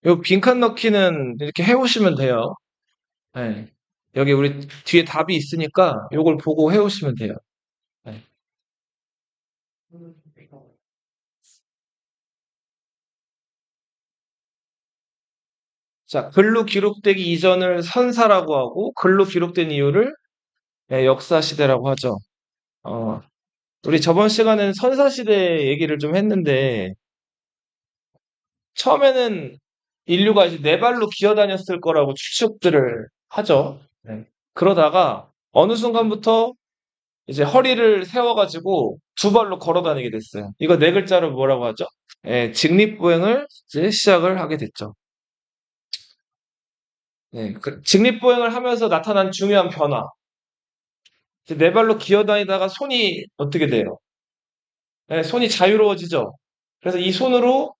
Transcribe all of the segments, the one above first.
요 빈칸 넣기는 이렇게 해오시면 돼요. 네. 여기 우리 뒤에 답이 있으니까 요걸 보고 해오시면 돼요. 네. 자, 글로 기록되기 이전을 선사라고 하고 글로 기록된 이유를 역사 시대라고 하죠. 어, 우리 저번 시간에는 선사 시대 얘기를 좀 했는데 처음에는 인류가 이제 네 발로 기어다녔을 거라고 추측들을 하죠. 네. 그러다가 어느 순간부터 이제 허리를 세워가지고 두 발로 걸어 다니게 됐어요. 이거 네 글자로 뭐라고 하죠? 직립보행을 이제 시작을 하게 됐죠. 네, 직립보행을 하면서 나타난 중요한 변화. 이제 네 발로 기어다니다가 손이 어떻게 돼요? 손이 자유로워지죠. 그래서 이 손으로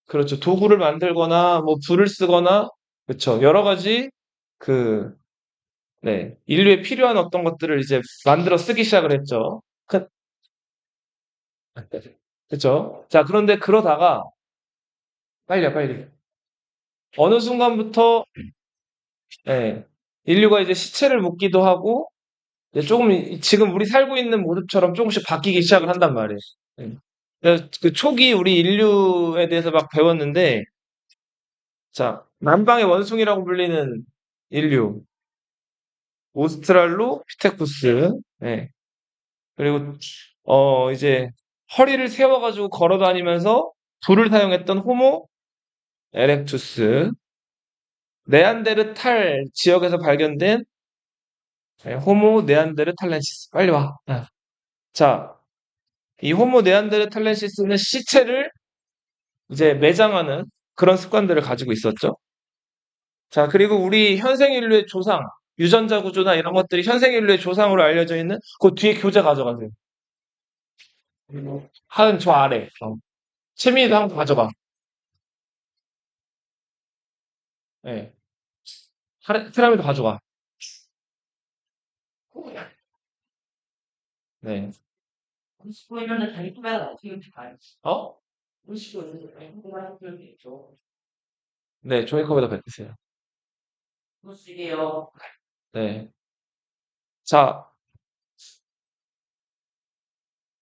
그렇죠. 도구를 만들거나 뭐 불을 쓰거나 그렇죠. 여러 가지 그 네, 인류에 필요한 어떤 것들을 이제 만들어 쓰기 시작을 했죠. 그렇죠. 자, 그런데 그러다가 빨리요, 빨리. 어느 순간부터 예, 인류가 이제 시체를 묻기도 하고 이제 조금 지금 우리 살고 있는 모습처럼 조금씩 바뀌기 시작을 한단 말이에요. 예. 그래서 그 초기 우리 인류에 대해서 막 배웠는데 자, 남방의 원숭이라고 불리는 인류, 오스트랄로피테쿠스, 예. 그리고 이제 허리를 세워가지고 걸어 다니면서 불을 사용했던 호모 에렉투스, 네안데르탈 지역에서 발견된 호모 네안데르탈렌시스. 빨리 와. 자, 이 호모 네안데르탈렌시스는 시체를 이제 매장하는 그런 습관들을 가지고 있었죠. 자, 그리고 우리 현생 인류의 조상, 유전자 구조나 이런 것들이 현생 인류의 조상으로 알려져 있는 그 뒤에 교재 가져가세요. 하은 저 아래. 채민이도 한번 가져가. 예. 테라미도 가져가. 네. 어? 네, 종이컵에다 뱉으세요. 네. 자,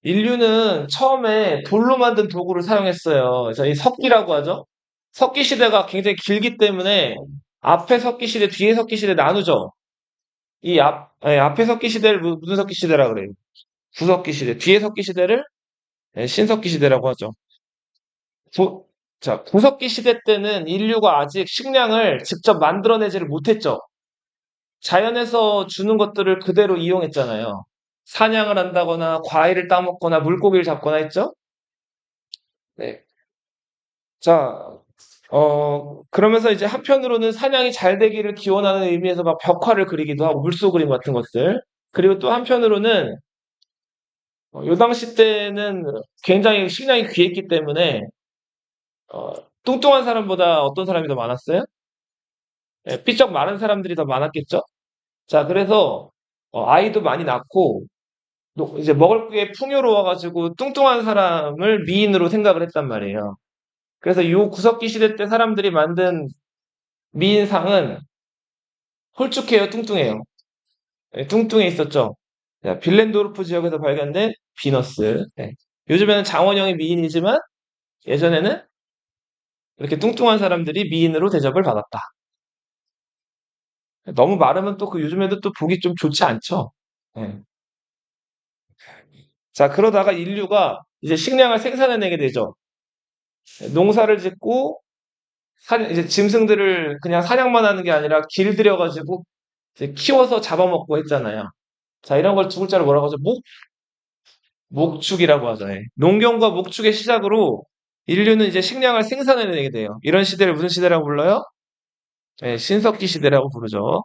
인류는 처음에 돌로 만든 도구를 사용했어요. 그래서 이 석기라고 하죠. 석기 시대가 굉장히 길기 때문에 앞에 석기 시대, 뒤에 석기 시대 나누죠. 앞에 석기 시대를 무슨 석기 시대라 그래요? 구석기 시대, 뒤에 석기 시대를 신석기 시대라고 하죠. 구, 자, 구석기 시대 때는 인류가 아직 식량을 직접 만들어내지를 못했죠. 자연에서 주는 것들을 그대로 이용했잖아요. 사냥을 한다거나 과일을 따먹거나 물고기를 잡거나 했죠. 네. 자, 그러면서 이제 한편으로는 사냥이 잘 되기를 기원하는 의미에서 막 벽화를 그리기도 하고 물소 그림 같은 것들. 그리고 또 한편으로는 요 당시 때는 굉장히 식량이 귀했기 때문에 어, 뚱뚱한 사람보다 어떤 사람이 더 많았어요? 삐쩍 마른 사람들이 더 많았겠죠? 자, 그래서 아이도 많이 낳고 이제 먹을 게 풍요로워가지고 뚱뚱한 사람을 미인으로 생각을 했단 말이에요. 그래서 요 구석기 시대 때 사람들이 만든 미인상은 홀쭉해요, 뚱뚱해요. 뚱뚱해 있었죠. 자, 빌렌도르프 지역에서 발견된 비너스. 네. 요즘에는 장원영이 미인이지만 예전에는 이렇게 뚱뚱한 사람들이 미인으로 대접을 받았다. 너무 마르면 또 그 요즘에도 또 보기 좀 좋지 않죠. 네. 자, 그러다가 인류가 이제 식량을 생산해내게 되죠. 농사를 짓고 이제 짐승들을 그냥 사냥만 하는 게 아니라 길들여가지고 이제 키워서 잡아먹고 했잖아요. 자, 이런 걸 두 글자로 뭐라고 하죠? 목축이라고 하죠. 예. 농경과 목축의 시작으로 인류는 이제 식량을 생산해내게 돼요. 이런 시대를 무슨 시대라고 불러요? 신석기 시대라고 부르죠.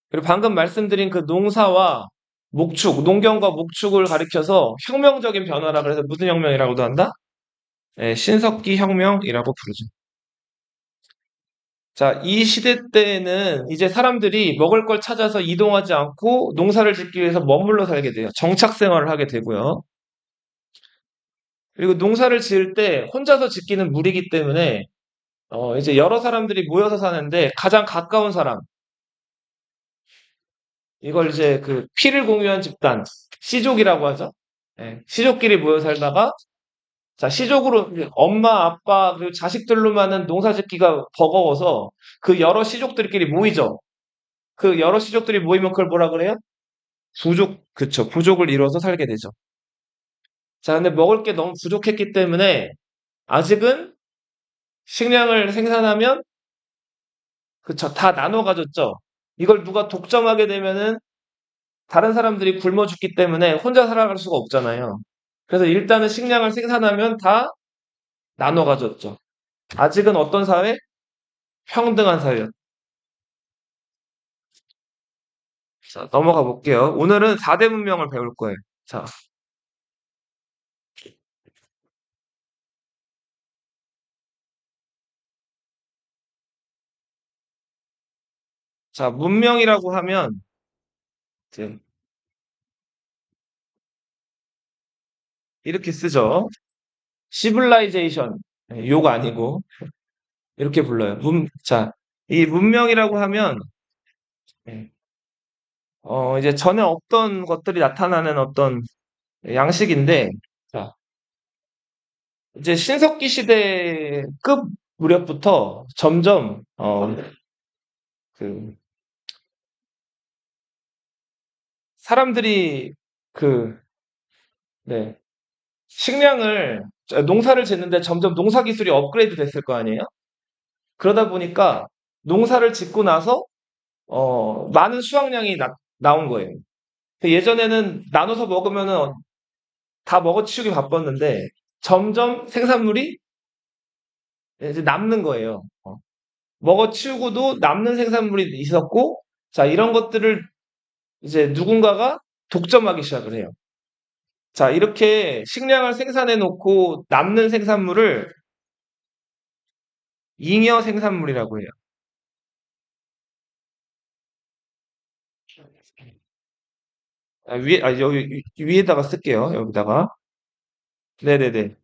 그리고 방금 말씀드린 그 농사와 목축, 농경과 목축을 가리켜서 혁명적인 변화라 그래서 무슨 혁명이라고도 한다? 신석기 혁명이라고 부르죠. 자, 이 시대 때에는 이제 사람들이 먹을 걸 찾아서 이동하지 않고 농사를 짓기 위해서 머물러 살게 돼요. 정착 생활을 하게 되고요. 그리고 농사를 지을 때 혼자서 짓기는 무리기 때문에 이제 여러 사람들이 모여서 사는데 가장 가까운 사람, 이걸 이제 그 피를 공유한 집단, 시족이라고 하죠. 예, 시족끼리 모여 살다가 자, 시족으로 엄마, 아빠 그리고 자식들로만은 농사 짓기가 버거워서 그 여러 시족들끼리 모이죠. 그 여러 시족들이 모이면 그걸 뭐라 그래요? 부족, 그쵸. 부족을 이뤄서 살게 되죠. 자, 근데 먹을 게 너무 부족했기 때문에 아직은 식량을 생산하면 그쵸. 다 나눠 가졌죠. 이걸 누가 독점하게 되면은 다른 사람들이 굶어 죽기 때문에 혼자 살아갈 수가 없잖아요. 그래서 일단은 식량을 생산하면 다 나눠 가졌죠. 아직은 어떤 사회? 평등한 사회였죠. 자, 넘어가 볼게요. 오늘은 4대 문명을 배울 거예요. 자, 자, 문명이라고 하면 이제 이렇게 쓰죠. 시블라이제이션. 욕 아니고 이렇게 불러요. 자, 이 문명이라고 하면 예, 이제 전에 없던 것들이 나타나는 어떤 양식인데 자, 이제 신석기 시대급 무렵부터 점점 그 사람들이 그 네, 식량을 농사를 짓는데 점점 농사 기술이 업그레이드 됐을 거 아니에요? 그러다 보니까 농사를 짓고 나서 많은 수확량이 나온 거예요. 예전에는 나눠서 먹으면은 다 먹어치우기 바빴는데 점점 생산물이 이제 남는 거예요. 먹어치우고도 남는 생산물이 있었고 자 이런 것들을 이제 누군가가 독점하기 시작을 해요. 자 이렇게 식량을 생산해 놓고 남는 생산물을 잉여 생산물이라고 해요. 여기 위에다가 쓸게요. 여기다가. 네네네.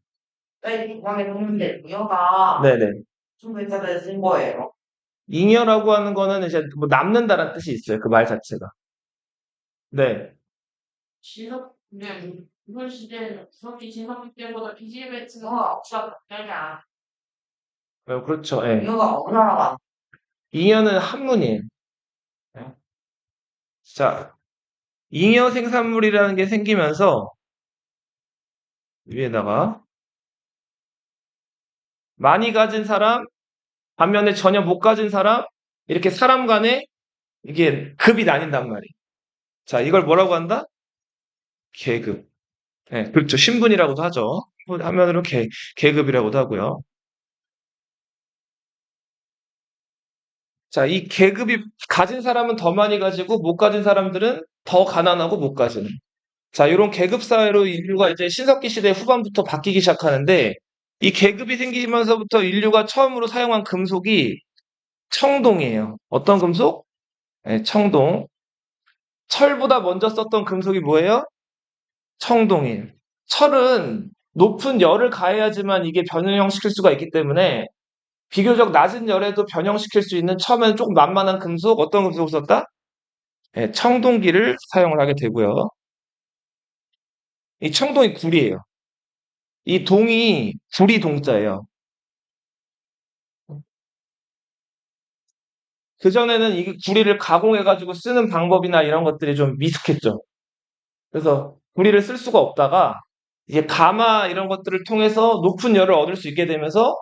네, 방에 놓는데 무효가 네네. 좀 괜찮아서 쓴 거예요. 잉여라고 하는 거는 이제 뭐 남는다라는 뜻이 있어요. 그 말 자체가. 네. 근데 이번 시대는 구석기 진학기 때보다 비즈니스가 없었다냐. 그렇죠. 예. 무효가 얼마나 잉여는 한문이에요. 예. 자, 잉여 생산물이라는 게 생기면서 위에다가 많이 가진 사람, 반면에 전혀 못 가진 사람, 이렇게 사람 간에 이게 급이 나뉜단 말이에요. 자, 이걸 뭐라고 한다? 계급. 예, 그렇죠. 신분이라고도 하죠. 하면으로 계급이라고도 하고요. 자, 이 계급이 가진 사람은 더 많이 가지고 못 가진 사람들은 더 가난하고 못 가지는. 자, 이런 계급 사회로 인류가 이제 신석기 시대 후반부터 바뀌기 시작하는데 이 계급이 생기면서부터 인류가 처음으로 사용한 금속이 청동이에요. 어떤 금속? 네, 청동. 철보다 먼저 썼던 금속이 뭐예요? 청동이에요. 철은 높은 열을 가해야지만 이게 변형시킬 수가 있기 때문에 비교적 낮은 열에도 변형시킬 수 있는 처음에는 조금 만만한 금속, 어떤 금속을 썼다? 네, 청동기를 사용을 하게 되고요. 이 청동이 구리예요. 이 동이 구리 동자예요. 그전에는 이 구리를 가공해가지고 쓰는 방법이나 이런 것들이 좀 미숙했죠. 그래서 구리를 쓸 수가 없다가 이제 가마 이런 것들을 통해서 높은 열을 얻을 수 있게 되면서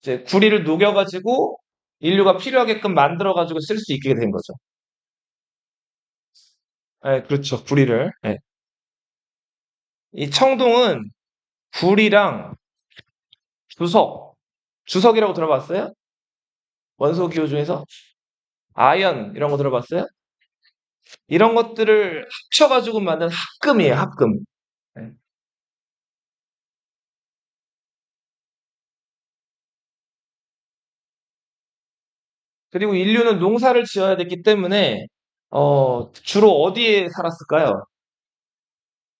이제 구리를 녹여가지고 인류가 필요하게끔 만들어가지고 쓸 수 있게 된 거죠. 네, 그렇죠. 구리를. 네. 이 청동은 구리랑 주석, 주석이라고 들어봤어요? 원소 기호 중에서 아연 이런 거 들어봤어요? 이런 것들을 합쳐가지고 만든 합금이에요, 합금. 네. 그리고 인류는 농사를 지어야 됐기 때문에 주로 어디에 살았을까요?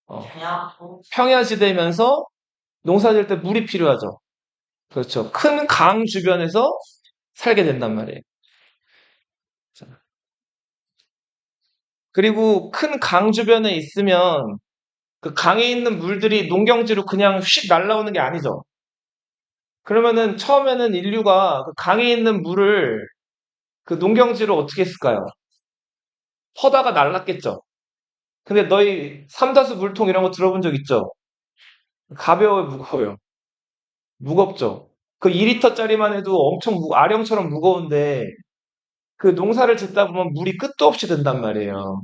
어, 그냥 평야지대면서 농사 지을 때 물이 필요하죠. 그렇죠. 큰 강 주변에서 살게 된단 말이에요. 자, 그리고 큰 강 주변에 있으면 그 강에 있는 물들이 농경지로 그냥 휙 날아오는 게 아니죠. 그러면은 처음에는 인류가 그 강에 있는 물을 그 농경지로 어떻게 했을까요? 퍼다가 날랐겠죠. 근데 너희 삼다수 물통 이런 거 들어본 적 있죠? 가벼워요, 무거워요? 무겁죠. 그 2리터짜리만 해도 엄청 아령처럼 무거운데 그 농사를 짓다 보면 물이 끝도 없이 든단 말이에요.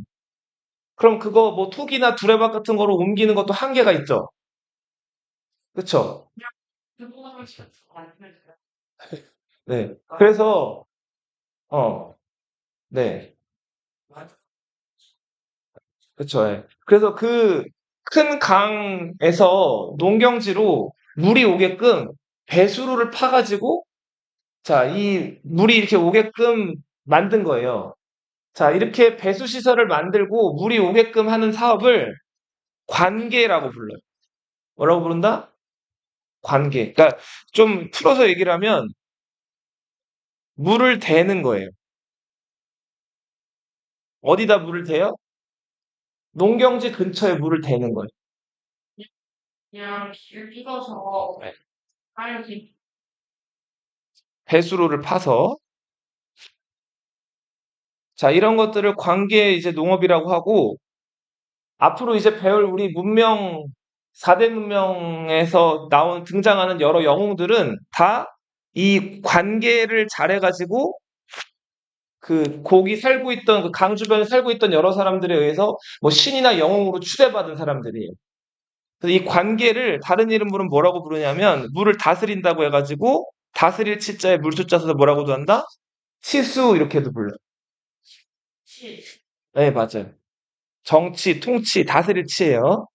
그럼 그거 뭐 톡이나 두레박 같은 거로 옮기는 것도 한계가 있죠. 그쵸? 그거는 진짜 안 되죠. 네. 그래서 어, 네. 그쵸. 예. 그래서 그 큰 강에서 농경지로 물이 오게끔 배수로를 파가지고 자, 이 물이 이렇게 오게끔 만든 거예요. 자, 이렇게 배수 시설을 만들고 물이 오게끔 하는 사업을 관계라고 불러요. 뭐라고 부른다? 관계. 그러니까 좀 풀어서 얘기를 하면 물을 대는 거예요. 어디다 물을 대요? 농경지 근처에 물을 대는 거예요. 그냥 길 뚫어서 네. 하얀색 배수로를 파서 자, 이런 것들을 관계 이제 농업이라고 하고 앞으로 이제 배울 우리 문명 4대 문명에서 나온 등장하는 여러 영웅들은 다 이 관계를 잘해가지고 그 거기 살고 있던 그 강 주변에 살고 있던 여러 사람들에 의해서 뭐 신이나 영웅으로 추대받은 사람들이에요. 그래서 이 관계를 다른 이름으로는 뭐라고 부르냐면 물을 다스린다고 해가지고 다스릴 치자에 물투자 써서 뭐라고도 한다? 치수 이렇게도 불러요. 치. 네, 맞아요. 정치, 통치, 다스릴 치예요.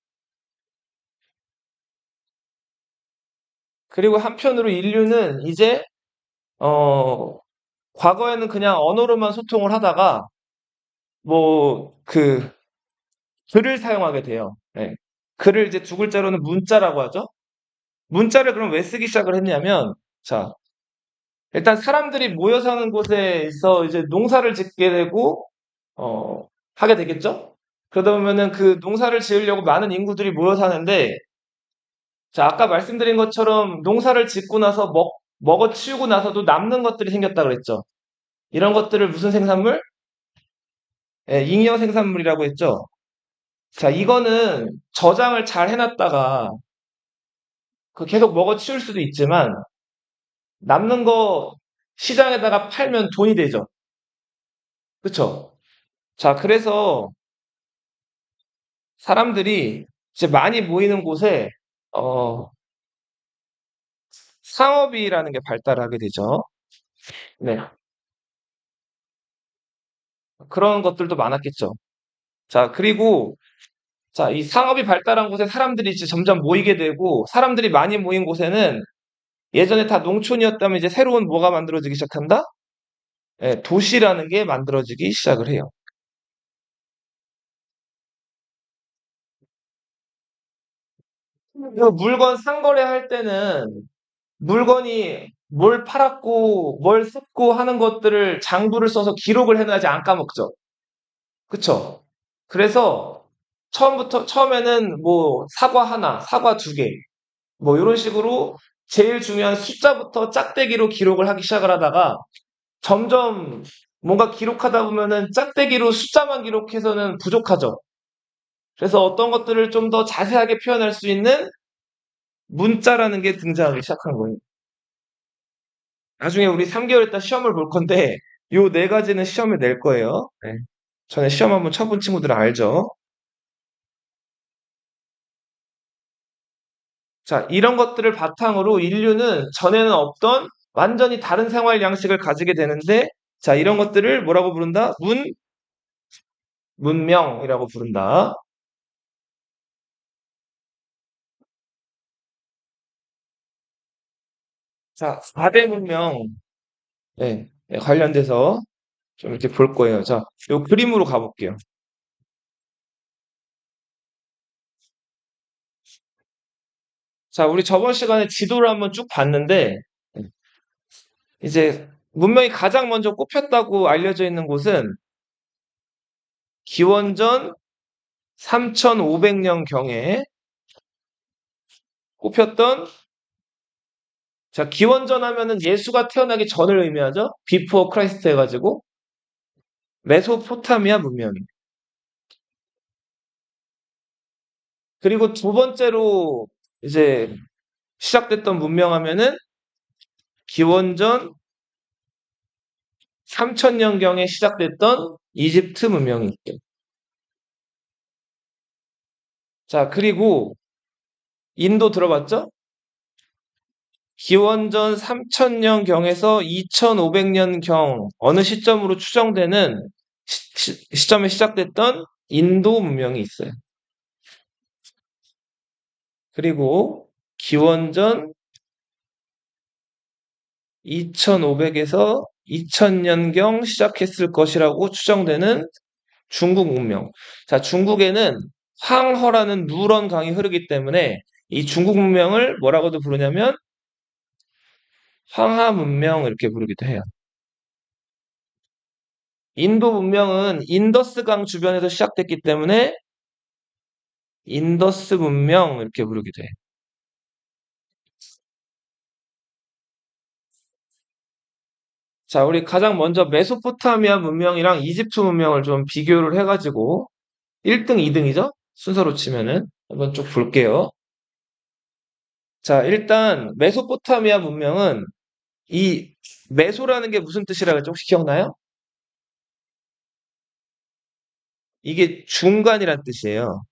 그리고 한편으로 인류는 이제 과거에는 그냥 언어로만 소통을 하다가 뭐 그 글을 사용하게 돼요. 예. 글을 이제 두 글자로는 문자라고 하죠. 문자를 그럼 왜 쓰기 시작을 했냐면 자, 일단 사람들이 모여 사는 곳에서 이제 농사를 짓게 되고 하게 되겠죠? 그러다 보면은 그 농사를 지으려고 많은 인구들이 모여 사는데 자, 아까 말씀드린 것처럼 농사를 짓고 나서 먹어 치우고 나서도 남는 것들이 생겼다 그랬죠. 이런 것들을 무슨 생산물? 예, 잉여 생산물이라고 했죠. 자, 이거는 저장을 잘 해놨다가 그 계속 먹어 치울 수도 있지만 남는 거 시장에다가 팔면 돈이 되죠. 그쵸? 자, 그래서 사람들이 이제 많이 모이는 곳에 어, 상업이라는 게 발달하게 되죠. 네. 그런 것들도 많았겠죠. 자, 그리고 자, 이 상업이 발달한 곳에 사람들이 이제 점점 모이게 되고 사람들이 많이 모인 곳에는 예전에 다 농촌이었다면 이제 새로운 뭐가 만들어지기 시작한다? 예, 도시라는 게 만들어지기 시작을 해요. 그 물건 상거래할 때는 물건이 뭘 팔았고 뭘 샀고 하는 것들을 장부를 써서 기록을 해놔야지 안 까먹죠. 그쵸? 그래서 처음에는 뭐 사과 하나, 사과 두 개, 뭐 이런 식으로 제일 중요한 숫자부터 짝대기로 기록을 하기 시작을 하다가 점점 뭔가 기록하다 보면은 짝대기로 숫자만 기록해서는 부족하죠. 그래서 어떤 것들을 좀 더 자세하게 표현할 수 있는 문자라는 게 등장하기 시작한 거예요. 나중에 우리 3개월 있다 시험을 볼 건데 요 네 가지는 시험에 낼 거예요. 네. 전에 시험 한번 쳐본 친구들은 알죠? 자, 이런 것들을 바탕으로 인류는 전에는 없던 완전히 다른 생활 양식을 가지게 되는데 자, 이런 것들을 뭐라고 부른다? 문명이라고 부른다. 자, 4대 문명 네, 네, 관련돼서 좀 이렇게 볼 거예요. 자, 요 그림으로 가볼게요. 자, 우리 저번 시간에 지도를 한번 쭉 봤는데, 이제 문명이 가장 먼저 꼽혔다고 알려져 있는 곳은 기원전 3500년경에 꼽혔던, 자, 기원전 하면은 예수가 태어나기 전을 의미하죠? 비포 크라이스트 해가지고, 메소포타미아 문명. 그리고 두 번째로 이제 시작됐던 문명 하면은 기원전 3000년경에 시작됐던 이집트 문명이 있죠. 자, 그리고 인도 들어봤죠? 기원전 3000년경에서 2500년경 어느 시점으로 추정되는 시점에 시작됐던 인도 문명이 있어요. 그리고 기원전 2500에서 2000년경 시작했을 것이라고 추정되는 중국 문명. 자, 중국에는 황허라는 누런 강이 흐르기 때문에 이 중국 문명을 뭐라고도 부르냐면 황하 문명 이렇게 부르기도 해요. 인도 문명은 인더스 강 주변에서 시작됐기 때문에 인더스 문명 이렇게 부르기도 해. 자, 우리 가장 먼저 메소포타미아 문명이랑 이집트 문명을 좀 비교를 해가지고 1등, 2등이죠? 순서로 치면은 한번 쭉 볼게요. 자, 일단 메소포타미아 문명은 이 메소라는 게 무슨 뜻이라고 했죠? 혹시 기억나요? 이게 중간이란 뜻이에요.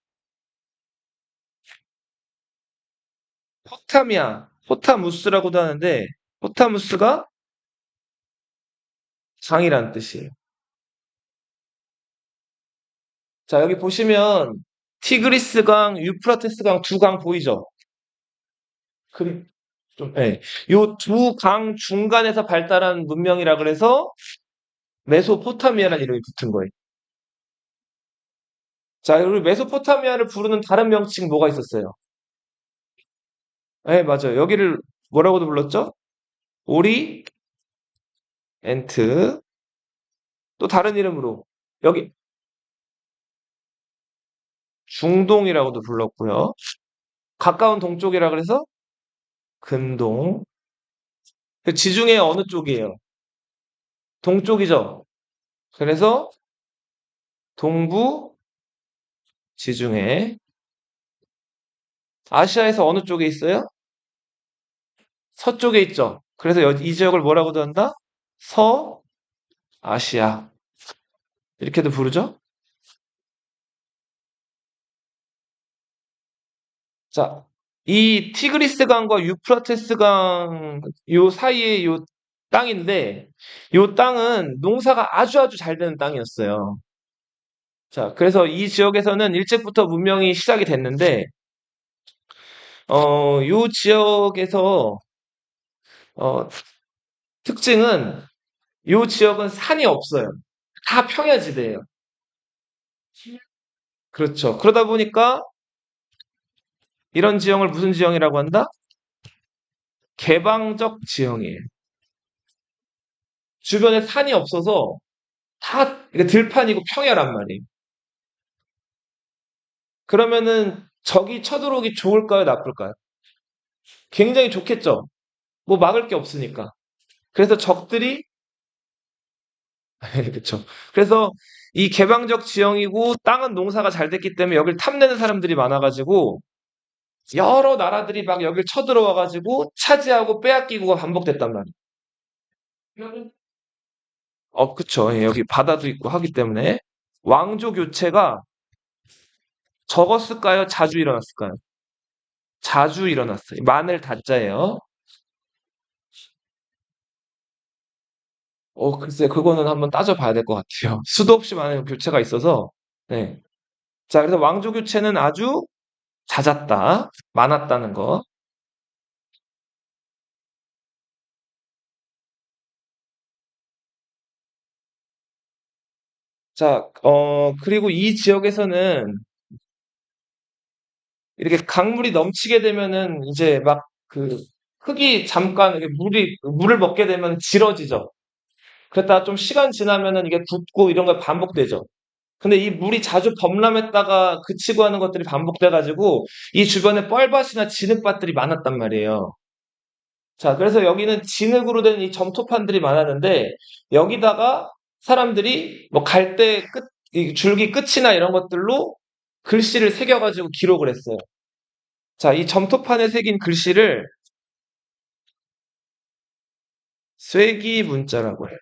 포타미아, 포타무스라고도 하는데 포타무스가 강이란 뜻이에요. 자, 여기 보시면 티그리스 강, 유프라테스 강 두 강 보이죠? 그, 좀, 예. 요 두 강 중간에서 발달한 문명이라 그래서 메소포타미아라는 이름이 붙은 거예요. 자, 우리 메소포타미아를 부르는 다른 명칭 뭐가 있었어요? 예, 맞아요. 여기를 뭐라고도 불렀죠? 오리엔트. 또 다른 이름으로 여기 중동이라고도 불렀고요. 가까운 동쪽이라 그래서 근동. 그 지중해 어느 쪽이에요? 동쪽이죠. 그래서 동부 지중해. 아시아에서 어느 쪽에 있어요? 서쪽에 있죠. 그래서 이 지역을 뭐라고도 한다? 서아시아. 이렇게도 부르죠. 자, 이 티그리스 강과 유프라테스 강 요 사이에 요 땅인데 요 땅은 농사가 아주 아주 잘 되는 땅이었어요. 자, 그래서 이 지역에서는 일찍부터 문명이 시작이 됐는데 요 지역에서 어, 특징은 요 지역은 산이 없어요. 다 평야지대예요. 그렇죠. 그러다 보니까 이런 지형을 무슨 지형이라고 한다? 개방적 지형이에요. 주변에 산이 없어서 다 이게 들판이고 평야란 말이에요. 그러면은 적이 쳐들어오기 좋을까요, 나쁠까요? 굉장히 좋겠죠. 뭐 막을 게 없으니까. 그래서 적들이 그렇죠. 그래서 이 개방적 지형이고 땅은 농사가 잘 됐기 때문에 여길 탐내는 사람들이 많아가지고 여러 나라들이 막 여길 쳐들어와가지고 차지하고 빼앗기고가 반복됐단 말이에요. 그쵸. 예, 여기 바다도 있고 하기 때문에 왕조 교체가 적었을까요? 자주 일어났을까요? 자주 일어났어요. 마늘 다자예요. 글쎄, 그거는 한번 따져봐야 될 것 같아요. 수도 없이 많은 교체가 있어서, 네. 자, 그래서 왕조 교체는 아주 잦았다, 많았다는 거. 자, 그리고 이 지역에서는 이렇게 강물이 넘치게 되면은 이제 막 그 흙이 잠깐 이렇게 물을 먹게 되면 질어지죠. 그랬다가 좀 시간 지나면은 이게 굳고 이런 게 반복되죠. 근데 이 물이 자주 범람했다가 그치고 하는 것들이 반복돼가지고 이 주변에 뻘밭이나 진흙밭들이 많았단 말이에요. 자, 그래서 여기는 진흙으로 된 이 점토판들이 많았는데 여기다가 사람들이 뭐 갈대 끝, 이 줄기 끝이나 이런 것들로 글씨를 새겨가지고 기록을 했어요. 자, 이 점토판에 새긴 글씨를 쇠기 문자라고 해요.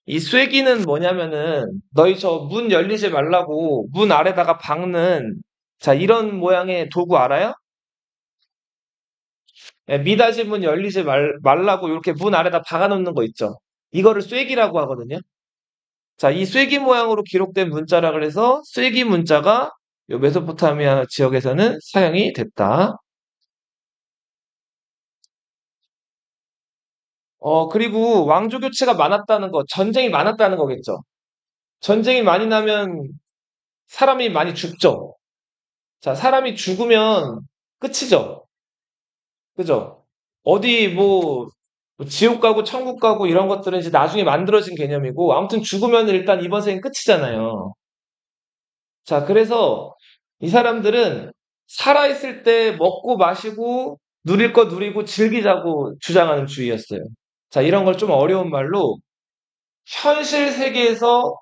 이 쇠기는 뭐냐면은 너희 저 문 열리지 말라고 문 아래다가 박는 자, 이런 모양의 도구 알아요? 예, 미닫이 문 열리지 말라고 이렇게 문 아래다 박아놓는 거 있죠. 이거를 쇠기라고 하거든요. 자, 이 쇠기 모양으로 기록된 문자라 그래서 쇠기 문자가 요 메소포타미아 지역에서는 사용이 됐다. 그리고 왕조 교체가 많았다는 거, 전쟁이 많았다는 거겠죠. 전쟁이 많이 나면 사람이 많이 죽죠. 자, 사람이 죽으면 끝이죠. 그죠? 어디 뭐 지옥 가고 천국 가고 이런 것들은 이제 나중에 만들어진 개념이고 아무튼 죽으면 일단 이번 생은 끝이잖아요. 자, 그래서 이 사람들은 살아있을 때 먹고 마시고 누릴 거 누리고 즐기자고 주장하는 주의였어요. 자, 이런 걸 좀 어려운 말로 현실 세계에서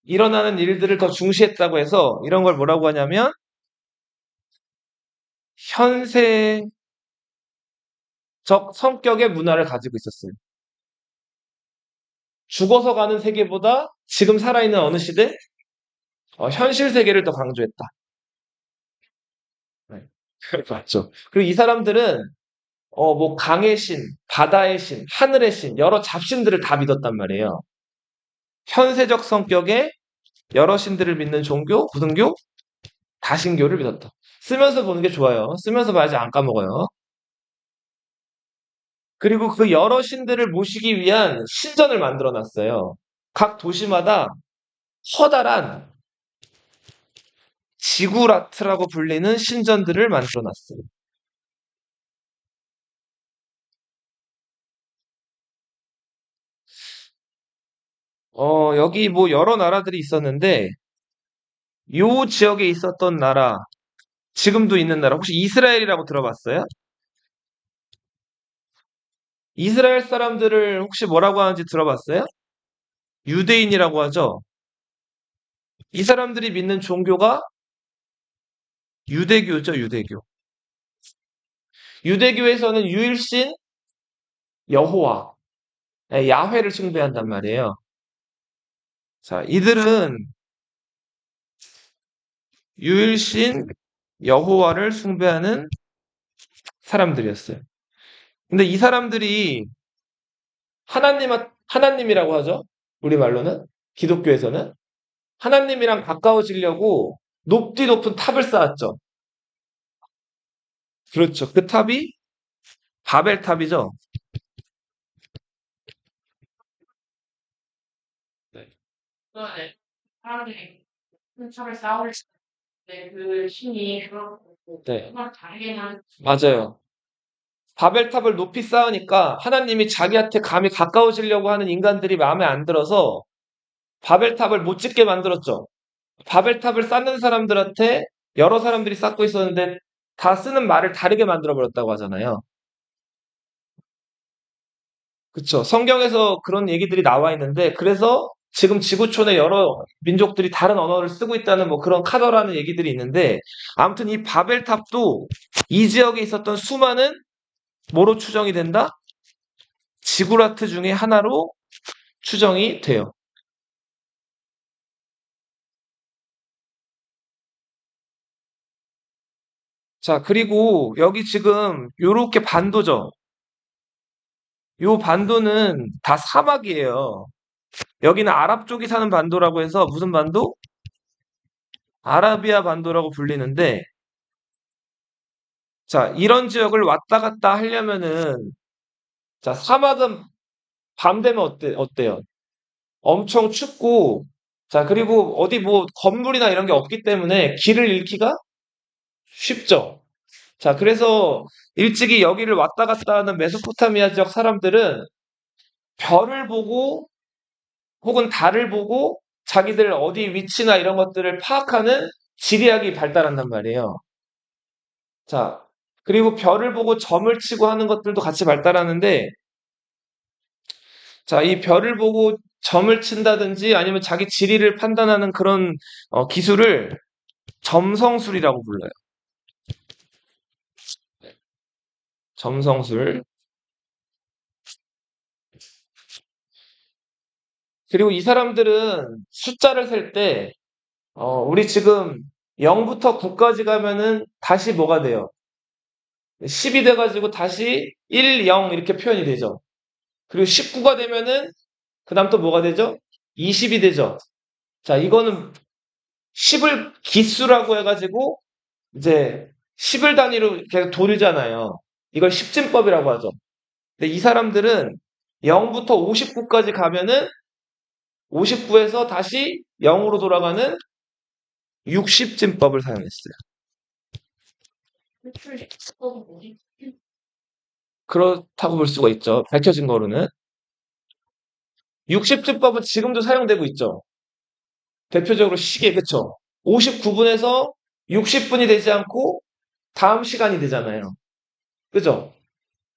일어나는 일들을 더 중시했다고 해서 이런 걸 뭐라고 하냐면 현세적 성격의 문화를 가지고 있었어요. 죽어서 가는 세계보다 지금 살아있는 어느 시대? 현실 세계를 더 강조했다. 네. 맞죠. 그리고 이 사람들은 뭐 강의 신, 바다의 신, 하늘의 신, 여러 잡신들을 다 믿었단 말이에요. 현세적 성격의 여러 신들을 믿는 종교, 무슨교? 다신교를 믿었다. 쓰면서 보는 게 좋아요. 쓰면서 봐야지 안 까먹어요. 그리고 그 여러 신들을 모시기 위한 신전을 만들어 놨어요. 각 도시마다 커다란 지구라트라고 불리는 신전들을 만들어 놨어요. 여기 뭐 여러 나라들이 있었는데, 요 지역에 있었던 나라, 지금도 있는 나라, 혹시 이스라엘이라고 들어봤어요? 이스라엘 사람들을 혹시 뭐라고 하는지 들어봤어요? 유대인이라고 하죠? 이 사람들이 믿는 종교가 유대교죠, 유대교. 유대교에서는 유일신 여호와, 야훼를 숭배한단 말이에요. 자, 이들은 유일신 여호와를 숭배하는 사람들이었어요. 근데 이 사람들이 하나님이라고 하죠. 우리말로는. 기독교에서는. 하나님이랑 가까워지려고 높디 높은 탑을 쌓았죠. 그렇죠. 그 탑이 바벨탑이죠. 네. 그거는 사람들이 큰 탑을 쌓을 때 그 신이 그런 네. 정말 다르게는 맞아요. 바벨탑을 높이 쌓으니까 하나님이 자기한테 감히 가까워지려고 하는 인간들이 마음에 안 들어서 바벨탑을 못 짓게 만들었죠. 바벨탑을 쌓는 사람들한테 여러 사람들이 쌓고 있었는데 다 쓰는 말을 다르게 만들어 버렸다고 하잖아요. 그쵸. 성경에서 그런 얘기들이 나와 있는데 그래서 지금 지구촌에 여러 민족들이 다른 언어를 쓰고 있다는 뭐 그런 카더라는 얘기들이 있는데 아무튼 이 바벨탑도 이 지역에 있었던 수많은 뭐로 추정이 된다? 지구라트 중에 하나로 추정이 돼요. 자, 그리고 여기 지금 요렇게 반도죠. 요 반도는 다 사막이에요. 여기는 아랍 쪽이 사는 반도라고 해서 무슨 반도? 아라비아 반도라고 불리는데 자, 이런 지역을 왔다 갔다 하려면은 자, 사막은 밤 되면 어때요? 엄청 춥고 자, 그리고 어디 뭐 건물이나 이런 게 없기 때문에 길을 잃기가 쉽죠. 자, 그래서 일찍이 여기를 왔다 갔다 하는 메소포타미아 지역 사람들은 별을 보고 혹은 달을 보고 자기들 어디 위치나 이런 것들을 파악하는 지리학이 발달한단 말이에요. 자, 그리고 별을 보고 점을 치고 하는 것들도 같이 발달하는데, 자, 이 별을 보고 점을 친다든지 아니면 자기 지리를 판단하는 그런 기술을 점성술이라고 불러요. 점성술. 그리고 이 사람들은 숫자를 셀 때, 우리 지금 0부터 9까지 가면은 다시 뭐가 돼요? 10이 돼가지고 다시 1, 0 이렇게 표현이 되죠. 그리고 19가 되면은 그 다음 또 뭐가 되죠? 20이 되죠. 자, 이거는 10을 기수라고 해가지고 이제 10을 단위로 계속 돌리잖아요. 이걸 십진법이라고 하죠. 근데 이 사람들은 0부터 59까지 가면은 59에서 다시 0으로 돌아가는 60진법을 사용했어요. 일주일에 그거 뭐지? 그렇다고 볼 수가 있죠. 밝혀진 거로는. 60진법은 지금도 사용되고 있죠. 대표적으로 시계, 그쵸? 59분에서 60분이 되지 않고 다음 시간이 되잖아요. 그죠?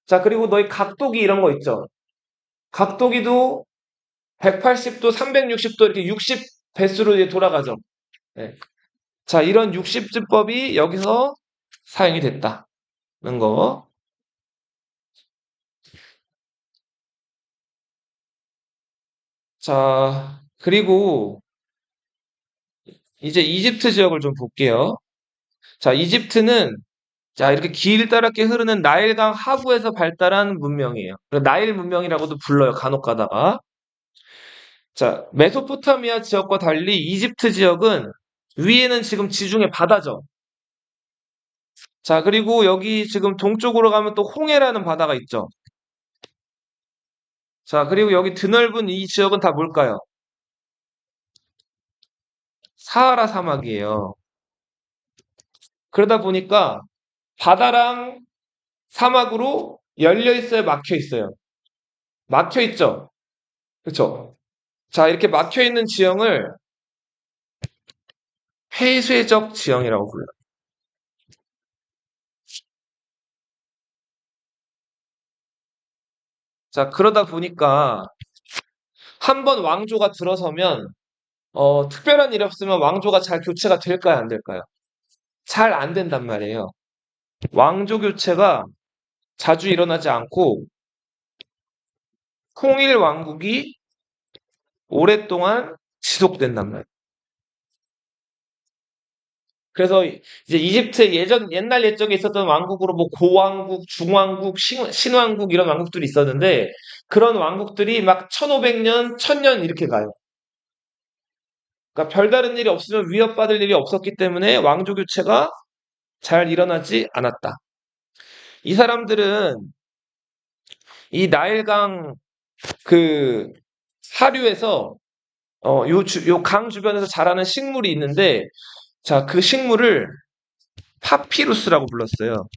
자, 그리고 너희 각도기 이런 거 있죠? 각도기도 180도, 360도 이렇게 60 배수로 이제 돌아가죠. 네. 자, 이런 60진법이 여기서 사용이 됐다는 거. 자, 그리고 이제 이집트 지역을 좀 볼게요. 자, 이집트는 자, 이렇게 길다랗게 흐르는 나일강 하구에서 발달한 문명이에요. 나일 문명이라고도 불러요, 간혹 가다가. 자, 메소포타미아 지역과 달리 이집트 지역은 위에는 지금 지중해 바다죠. 자, 그리고 여기 지금 동쪽으로 가면 또 홍해라는 바다가 있죠. 자, 그리고 여기 드넓은 이 지역은 다 뭘까요? 사하라 사막이에요. 그러다 보니까 바다랑 사막으로 열려 있어요, 막혀 있어요? 막혀 있죠. 그렇죠? 자, 이렇게 막혀 있는 지형을 폐쇄적 지형이라고 불러요. 자, 그러다 보니까 한 번 왕조가 들어서면 특별한 일이 없으면 왕조가 잘 교체가 될까요, 안 될까요? 잘 안 된단 말이에요. 왕조 교체가 자주 일어나지 않고 통일 왕국이 오랫동안 지속된단 말이에요. 그래서 이제 이집트의 옛날 옛적에 있었던 왕국으로 뭐 고왕국, 중왕국, 신왕국 이런 왕국들이 있었는데 그런 왕국들이 막 1500년, 1000년 이렇게 가요. 그러니까 별다른 일이 없으면 위협받을 일이 없었기 때문에 왕조 교체가 잘 일어나지 않았다. 이 사람들은 이 나일강 그 하류에서 요 강 주변에서 자라는 식물이 있는데 자, 그 식물을 파피루스라고 불렀어요.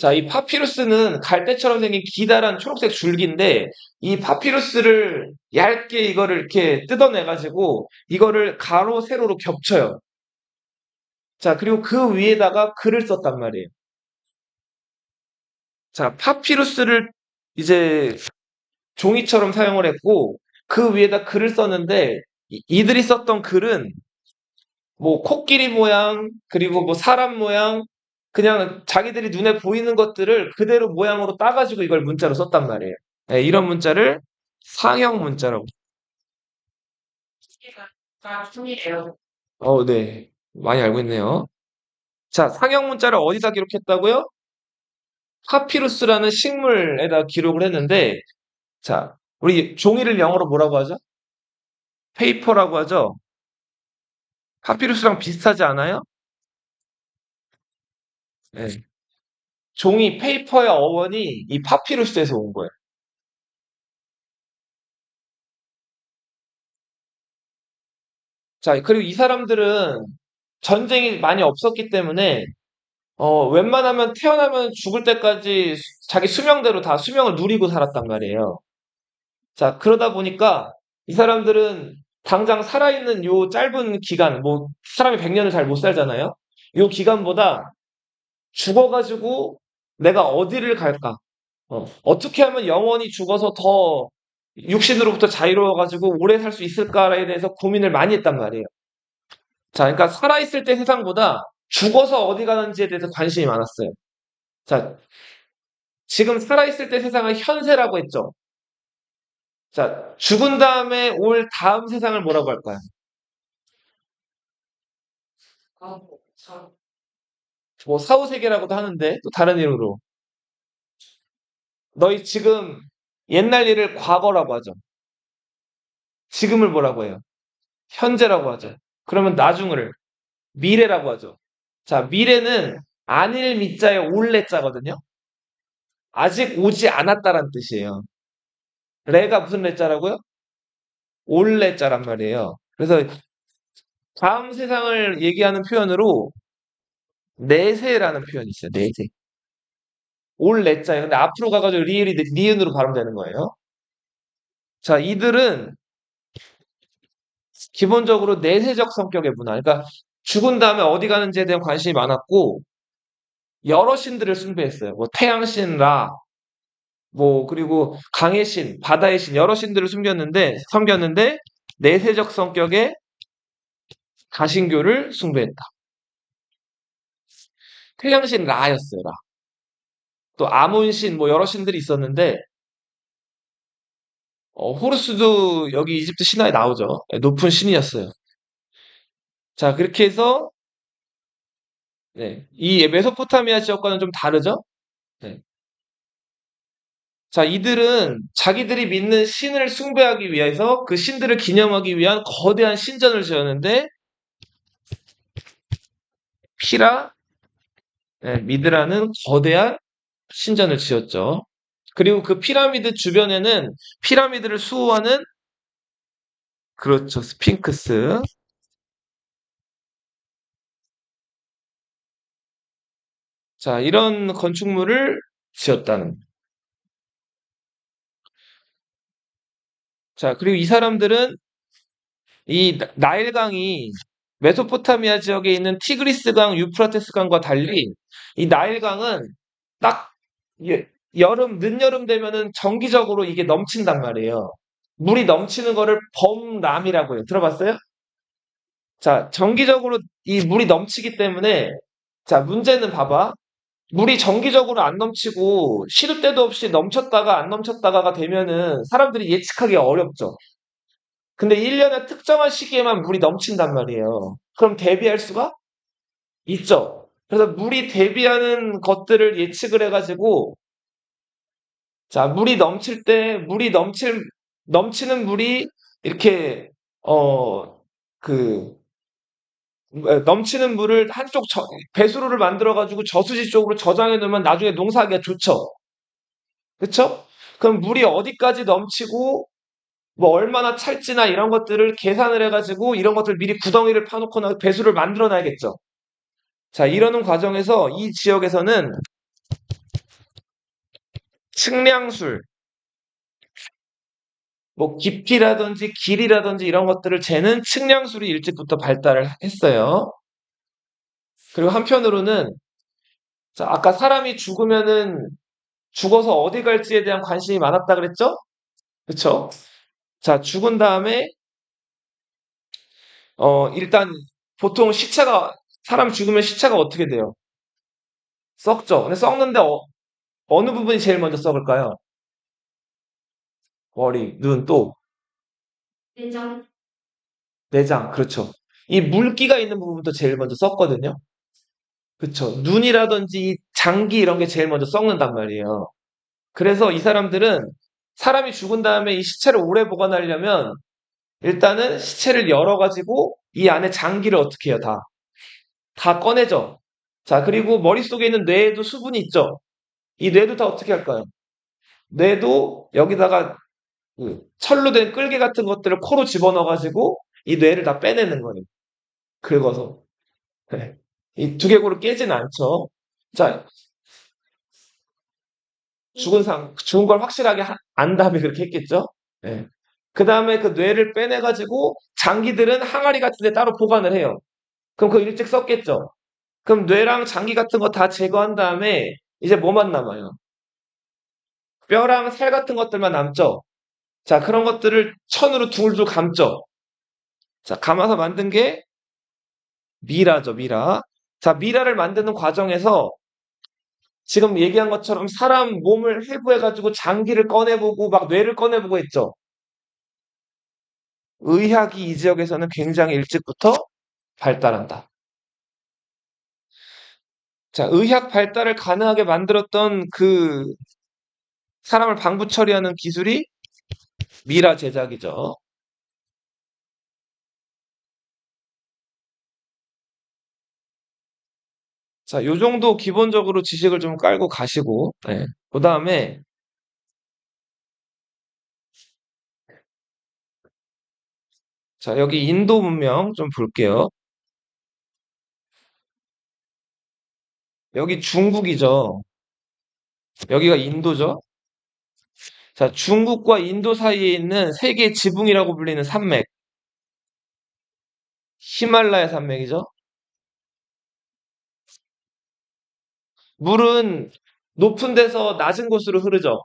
자, 이 파피루스는 갈대처럼 생긴 기다란 초록색 줄기인데 이 파피루스를 얇게 이거를 이렇게 뜯어내가지고 이거를 가로 세로로 겹쳐요. 자, 그리고 그 위에다가 글을 썼단 말이에요. 자, 파피루스를 이제 종이처럼 사용을 했고 그 위에다 글을 썼는데 이들이 썼던 글은 뭐 코끼리 모양 그리고 뭐 사람 모양 그냥 자기들이 눈에 보이는 것들을 그대로 모양으로 따가지고 이걸 문자로 썼단 말이에요. 네, 이런 문자를 상형 문자라고. 시계가 춤이에요. 네. 많이 알고 있네요. 자, 상형 문자를 어디다 기록했다고요? 파피루스라는 식물에다 기록을 했는데, 자, 우리 종이를 영어로 뭐라고 하죠? 페이퍼라고 하죠? 파피루스랑 비슷하지 않아요? 네. 종이, 페이퍼의 어원이 이 파피루스에서 온 거예요. 자, 그리고 이 사람들은 전쟁이 많이 없었기 때문에 웬만하면 태어나면 죽을 때까지 자기 수명대로 다 수명을 누리고 살았단 말이에요. 자, 그러다 보니까 이 사람들은 당장 살아있는 요 짧은 기간, 뭐, 사람이 100년을 잘 못 살잖아요? 요 기간보다 죽어가지고 내가 어디를 갈까? 어떻게 하면 영원히 죽어서 더 육신으로부터 자유로워가지고 오래 살 수 있을까에 대해서 고민을 많이 했단 말이에요. 자, 그러니까 살아있을 때 세상보다 죽어서 어디 가는지에 대해서 관심이 많았어요. 자, 지금 살아있을 때 세상은 현세라고 했죠. 자, 죽은 다음에 올 다음 세상을 뭐라고 할까요? 하고, 사, 뭐 사후세계라고도 하는데 또 다른 이름으로 너희 지금 옛날 일을 과거라고 하죠. 지금을 뭐라고 해요? 현재라고 하죠. 그러면 나중을 미래라고 하죠. 자, 미래는 안일 미자의 올레자거든요. 아직 오지 않았다란 뜻이에요. 레가 무슨 레자라고요? 올레자란 말이에요. 그래서 다음 세상을 얘기하는 표현으로 내세라는 표현이 있어요. 내세. 올레자예요. 근데 앞으로 가가지고 리을이 니은으로 발음되는 거예요. 자, 이들은 기본적으로 내세적 성격의 문화. 그러니까 죽은 다음에 어디 가는지에 대한 관심이 많았고 여러 신들을 숭배했어요. 뭐 태양신, 라, 뭐 그리고 강의 신, 바다의 신 여러 신들을 섬겼는데 내세적 성격의 가신교를 숭배했다. 태양신 라였어요. 라. 또 아문신 뭐 여러 신들이 있었는데 호루스도 여기 이집트 신화에 나오죠. 높은 신이었어요. 자, 그렇게 해서 네, 이 메소포타미아 지역과는 좀 다르죠? 네. 자, 이들은 자기들이 믿는 신을 숭배하기 위해서 그 신들을 기념하기 위한 거대한 신전을 지었는데 피라 미드라는 거대한 신전을 지었죠. 그리고 그 피라미드 주변에는 피라미드를 수호하는 그렇죠. 스핑크스. 자, 이런 건축물을 지었다는. 자, 그리고 이 사람들은 이 나일강이 메소포타미아 지역에 있는 티그리스강, 유프라테스 강과 달리 이 나일강은 딱 늦여름 되면은 정기적으로 이게 넘친단 말이에요. 물이 넘치는 거를 범람이라고 해요. 들어봤어요? 자, 정기적으로 이 물이 넘치기 때문에 자, 문제는 봐봐. 물이 정기적으로 안 넘치고 시도 때도 없이 넘쳤다가 안 넘쳤다가가 되면은 사람들이 예측하기 어렵죠. 근데 1년에 특정한 시기에만 물이 넘친단 말이에요. 그럼 대비할 수가 있죠. 그래서 물이 대비하는 것들을 예측을 해가지고 자, 넘치는 물이 이렇게, 어, 그, 넘치는 물을 배수로를 만들어가지고 저수지 쪽으로 저장해 놓으면 나중에 농사하기가 좋죠. 그쵸? 그럼 물이 어디까지 넘치고, 뭐 얼마나 찰지나 이런 것들을 계산을 해가지고 이런 것들 미리 구덩이를 파놓거나 배수를 만들어 놔야겠죠. 자, 이러는 과정에서 이 지역에서는 측량술, 뭐 깊이라든지 길이라든지 이런 것들을 재는 측량술이 일찍부터 발달을 했어요. 그리고 한편으로는 자, 아까 사람이 죽어서 어디 갈지에 대한 관심이 많았다 그랬죠? 그쵸? 자, 죽은 다음에 일단 보통 사람 죽으면 시체가 어떻게 돼요? 썩죠. 근데 썩는데 어느 부분이 제일 먼저 썩을까요? 머리, 눈, 또 내장, 내장. 그렇죠. 이 물기가 있는 부분부터 제일 먼저 썩거든요. 그쵸. 눈이라든지 이 장기 이런 게 제일 먼저 썩는단 말이에요. 그래서 이 사람들은 사람이 죽은 다음에 이 시체를 오래 보관하려면 일단은 시체를 열어가지고 이 안에 장기를 어떻게 해요? 다 꺼내죠. 자, 그리고 머릿속에 있는 뇌에도 수분이 있죠. 이 뇌도 다 어떻게 할까요? 뇌도 여기다가 그 철로 된 끌개 같은 것들을 코로 집어넣어가지고 이 뇌를 다 빼내는 거예요. 긁어서. 네. 이 두개골을 깨지는 않죠. 자, 죽은 걸 확실하게 안 다음에 그렇게 했겠죠? 예. 그 다음에 그 뇌를 빼내가지고 장기들은 항아리 같은 데 따로 보관을 해요. 그럼 그거 일찍 썼겠죠? 그럼 뇌랑 장기 같은 거 다 제거한 다음에 이제 뭐만 남아요? 뼈랑 살 같은 것들만 남죠? 자, 그런 것들을 천으로 둥글둥글 감죠? 자, 감아서 만든 게 미라죠, 미라. 자, 미라를 만드는 과정에서 지금 얘기한 것처럼 사람 몸을 해부해가지고 장기를 꺼내보고 막 뇌를 꺼내보고 했죠? 의학이 이 지역에서는 굉장히 일찍부터 발달한다. 자, 의학 발달을 가능하게 만들었던 그 사람을 방부 처리하는 기술이 미라 제작이죠. 자, 요 정도 기본적으로 지식을 좀 깔고 가시고, 네. 그 다음에, 자, 여기 인도 문명 좀 볼게요. 여기 중국이죠. 여기가 인도죠. 자, 중국과 인도 사이에 있는 세계 지붕이라고 불리는 산맥, 히말라야 산맥이죠. 물은 높은 데서 낮은 곳으로 흐르죠.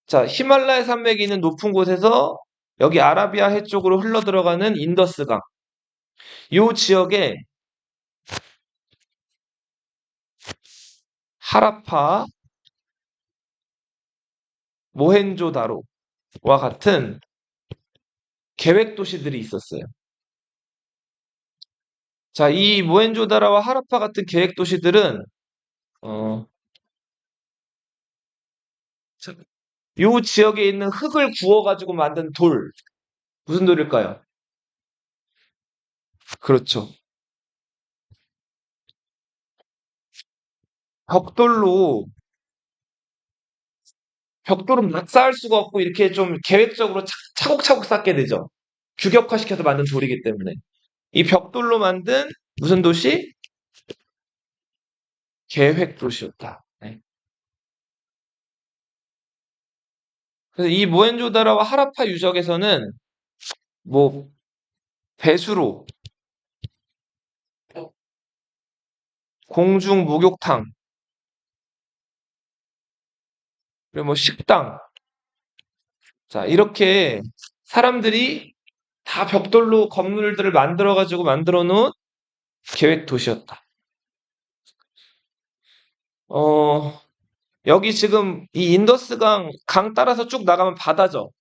자, 히말라야 산맥이 있는 높은 곳에서 여기 아라비아 해 쪽으로 흘러 들어가는 인더스강. 요 지역에 하라파, 모헨조다로와 같은 계획 도시들이 있었어요. 자, 이 모헨조다로와 하라파 같은 계획 도시들은 어, 요 지역에 있는 흙을 구워가지고 만든 돌, 무슨 돌일까요? 그렇죠. 벽돌로 벽돌은 막 쌓을 수가 없고 이렇게 좀 계획적으로 차곡차곡 쌓게 되죠. 규격화시켜서 만든 돌이기 때문에. 이 벽돌로 만든 무슨 도시? 계획 도시였다. 네. 그래서 이 모헨조다로와 하라파 유적에서는 뭐 배수로, 공중 목욕탕, 그리고 뭐 식당, 자 이렇게 사람들이 다 벽돌로 건물들을 만들어가지고 만들어 놓은 계획 도시였다. 어, 여기 지금 이 인더스강 강 따라서 쭉 나가면 바다죠.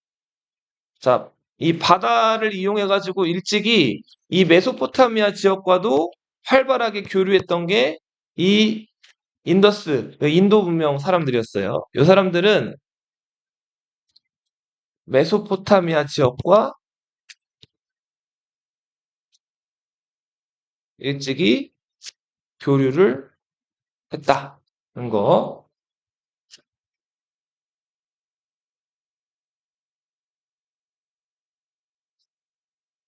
자, 이 바다를 이용해가지고 일찍이 이 메소포타미아 지역과도 활발하게 교류했던 게 이 인더스, 인도 문명 사람들이었어요. 이 사람들은 메소포타미아 지역과 일찍이 교류를 했다는 거.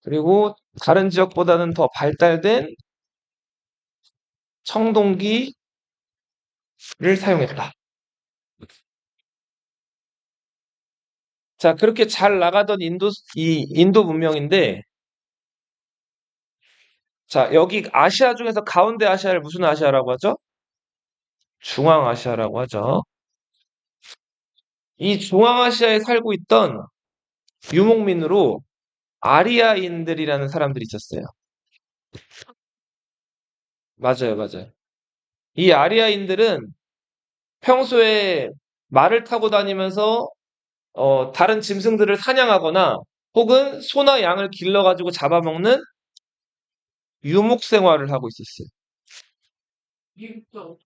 그리고 다른 지역보다는 더 발달된 청동기를 사용했다. 자, 그렇게 잘 나가던 이 인도 문명인데, 자, 여기 아시아 중에서 가운데 아시아를 무슨 아시아라고 하죠? 중앙아시아라고 하죠. 이 중앙아시아에 살고 있던 유목민으로 아리아인들이라는 사람들이 있었어요. 맞아요, 맞아요. 이 아리아인들은 평소에 말을 타고 다니면서 다른 짐승들을 사냥하거나 혹은 소나 양을 길러가지고 잡아먹는 유목 생활을 하고 있었어요. 미국도